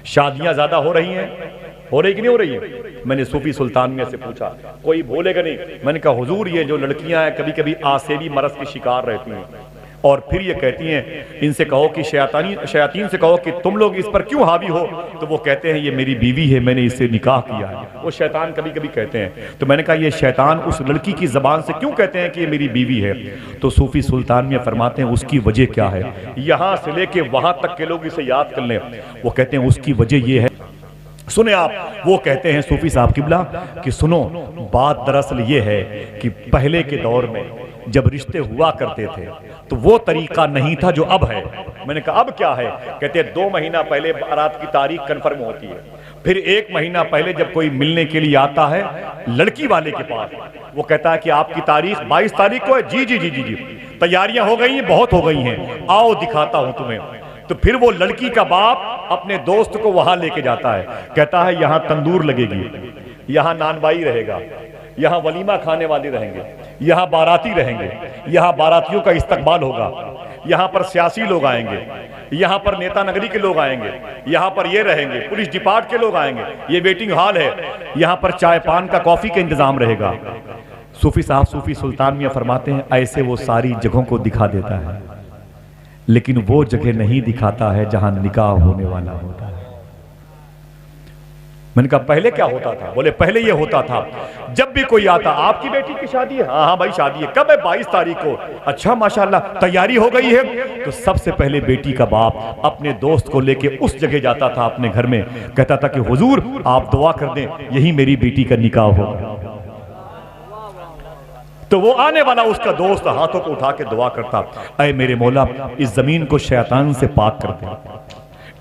शादियां ज्यादा हो रही हैं, हो रही कि नहीं हो रही है? मैंने सूफी सुल्तान में से पूछा, कोई बोलेगा नहीं। मैंने कहा हुजूर ये जो लड़कियां हैं कभी कभी आसेबी मरज की शिकार रहती हैं और फिर ये कहती हैं, इनसे कहो कि शयातीन से कहो कि तुम लोग इस पर क्यों हावी हो, तो वो कहते हैं ये मेरी बीवी है, मैंने इससे निकाह किया है। वो शैतान कभी कभी कहते हैं। तो मैंने कहा ये शैतान उस लड़की की जबान से क्यों कहते हैं कि ये मेरी बीवी है? तो सूफी सुल्तान में फरमाते हैं उसकी वजह क्या है, यहां से लेके वहां तक के लोग इसे याद कर लें। वो कहते हैं उसकी वजह ये है, सुने आप, वो कहते हैं सूफी साहब किबला कि सुनो, बात दरअसल ये है कि पहले के दौर में जब रिश्ते हुआ करते थे तो वो तरीका नहीं था जो अब है। मैंने कहा अब क्या है? कहते हैं 2 महीना पहले बारात की तारीख कंफर्म होती है, फिर 1 महीना पहले जब कोई मिलने के लिए आता है लड़की वाले के पास, वो कहता है कि आपकी तारीख 22 तारीख को है। जी जी जी जी जी, तैयारियां हो गई हैं, बहुत हो गई हैं, आओ दिखाता हूं तुम्हें। तो फिर वो लड़की का बाप अपने दोस्त को वहां लेके जाता है, कहता है यहां तंदूर लगेगी, यहां नानबाई रहेगा, यहां वलीमा खाने वाले रहेंगे, यहां बाराती रहेंगे, यहां बारातियों का इस्तकबाल होगा, यहां पर सियासी लोग आएंगे, यहां पर नेता नगरी के लोग आएंगे, यहां पर ये रहेंगे, पुलिस डिपार्ट के लोग आएंगे, ये वेटिंग हॉल है, यहां पर चाय पान का कॉफी का इंतजाम रहेगा। सूफी साहब सूफी सुल्तान मियां फरमाते हैं ऐसे वो सारी जगहों को दिखा देता है, लेकिन वो जगह नहीं दिखाता है जहां निकाह होने वाला होता है। मैंने कहा पहले क्या होता था? बोले पहले ये होता था जब भी कोई आता, आपकी बेटी की शादी है? हाँ हाँ भाई शादी है, कब है? 22 तारीख को। अच्छा माशाल्लाह, तैयारी हो गई है? तो सबसे पहले बेटी का बाप अपने दोस्त को लेके उस जगह जाता था अपने घर में, कहता था कि हुजूर आप दुआ कर दें, यही मेरी बेटी का निकाह होगा। तो वो आने वाला उसका दोस्त हाथों को उठा के दुआ करता, ऐ मेरे मौला इस जमीन को शैतान से पाक कर दे,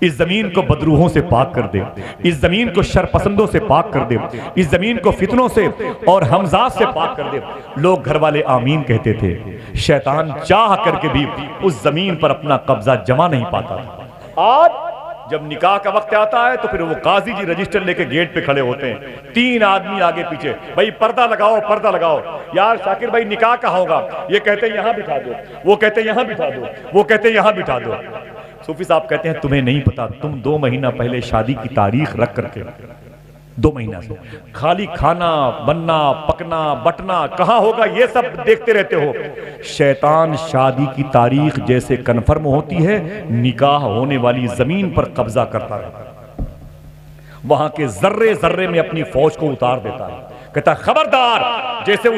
इस जमीन को बदरूहों से पाक कर दे, इस जमीन को शरपसंदों से पाक कर दे, इस जमीन को फितनों से और हमजात से पाक कर दे। लोग घर वाले आमीन कहते थे, शैतान चाह करके भी उस जमीन पर अपना कब्जा जमा नहीं पाता था। आज जब निकाह का वक्त आता है तो फिर वो काजी जी रजिस्टर लेके गेट पे खड़े होते हैं, 3 आदमी आगे पीछे, भाई पर्दा लगाओ पर्दा लगाओ। यार शाकिर भाई निकाह कहाँ होगा? ये कहते हैं यहां बिठा दो, वो कहते हैं यहां बिठा दो, वो कहते हैं यहां बिठा दो। सूफी साहब कहते हैं तुम्हें नहीं पता, तुम 2 महीना पहले शादी की तारीख रख करके 2 महीना से खाली खाना बनना पकना बटना कहाँ होगा ये सब देखते रहते हो। शैतान शादी की तारीख जैसे कन्फर्म होती है निकाह होने वाली जमीन पर कब्जा करता रहता है, वहां के जर्रे जर्रे में अपनी फौज को उतार देता है, कहता खबरदार, जैसे उस